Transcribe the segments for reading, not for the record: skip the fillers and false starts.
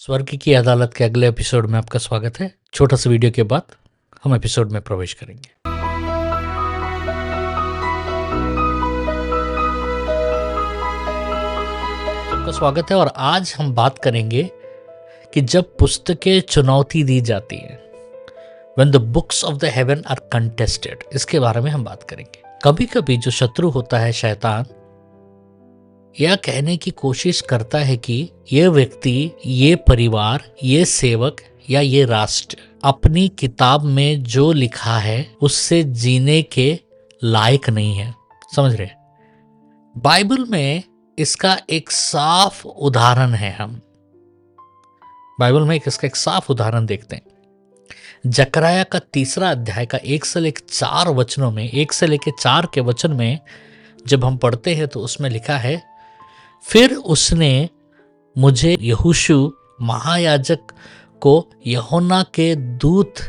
स्वर्ग की अदालत के अगले एपिसोड में आपका स्वागत है। छोटा सा वीडियो के बाद हम एपिसोड में प्रवेश करेंगे। सबका स्वागत है और आज हम बात करेंगे कि जब पुस्तकें चुनौती दी जाती हैं, When the books of the heaven are contested, इसके बारे में हम बात करेंगे। कभी कभी जो शत्रु होता है शैतान, यह कहने की कोशिश करता है कि ये व्यक्ति, ये परिवार, ये सेवक या ये राष्ट्र अपनी किताब में जो लिखा है उससे जीने के लायक नहीं है। समझ रहे? बाइबल में इसका एक साफ उदाहरण है। हम बाइबल में इसका एक साफ उदाहरण देखते हैं। जकरयाह का 3 अध्याय का 1 से लेकर 4 वचनों में, 1 से लेकर 4 के वचन में जब हम पढ़ते हैं तो उसमें लिखा है, फिर उसने मुझे यहोशू महायाजक को यूहन्ना के दूत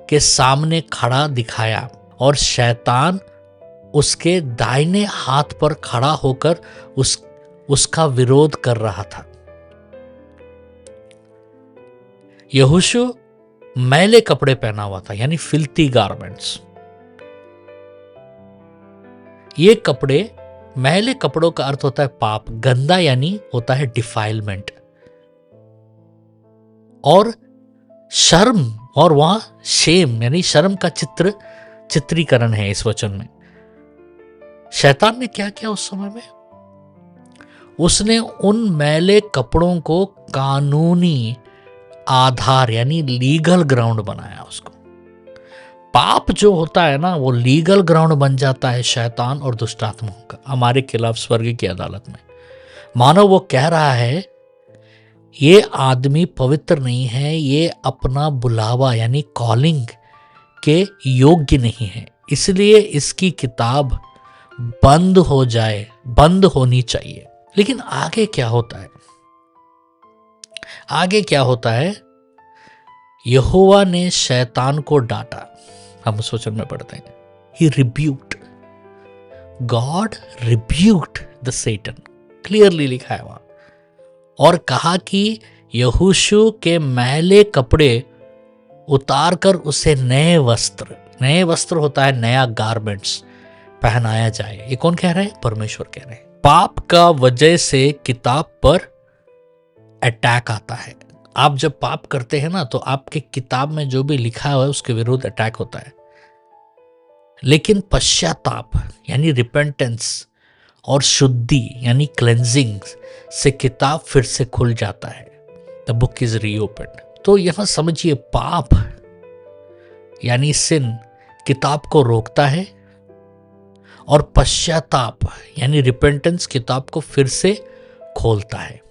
के सामने खड़ा दिखाया और शैतान उसके दाहिने हाथ पर खड़ा होकर उसका विरोध कर रहा था। यहोशू मैले कपड़े पहना हुआ था, यानी फिल्थी गारमेंट्स। ये कपड़े, मैले कपड़ों का अर्थ होता है पाप, गंदा यानी होता है डिफाइलमेंट, और शर्म, और वहां शेम यानी शर्म का चित्रीकरण है इस वचन में। शैतान ने क्या किया उस समय में? उसने उन मैले कपड़ों को कानूनी आधार यानी लीगल ग्राउंड बनाया उसको। पाप जो होता है ना, वो लीगल ग्राउंड बन जाता है शैतान और दुष्टात्माओं का हमारे खिलाफ स्वर्ग की अदालत में। मानो वो कह रहा है ये आदमी पवित्र नहीं है, ये अपना बुलावा यानी कॉलिंग के योग्य नहीं है, इसलिए इसकी किताब बंद हो जाए, बंद होनी चाहिए। लेकिन आगे क्या होता है? आगे क्या होता है? यहोवा ने शैतान को डांटा। हम उस वचन में पढ़ते हैं, He rebuked, God rebuked the Satan, clearly लिखा है वहां, और कहा कि यहोशू के मैले कपड़े उतार कर उसे नए वस्त्र होता है नया गारमेंट्स पहनाया जाए। ये कौन कह रहे हैं? परमेश्वर कह रहे हैं। पाप का वजह से किताब पर अटैक आता है। आप जब पाप करते हैं ना, तो आपके किताब में जो भी लिखा हुआ है उसके विरुद्ध अटैक होता है। लेकिन पश्चाताप यानी रिपेंटेंस और शुद्धि यानी क्लेंजिंग से किताब फिर से खुल जाता है। The book is reopened. तो यहां समझिए, पाप यानी सिन किताब को रोकता है और पश्चाताप यानी रिपेंटेंस किताब को फिर से खोलता है।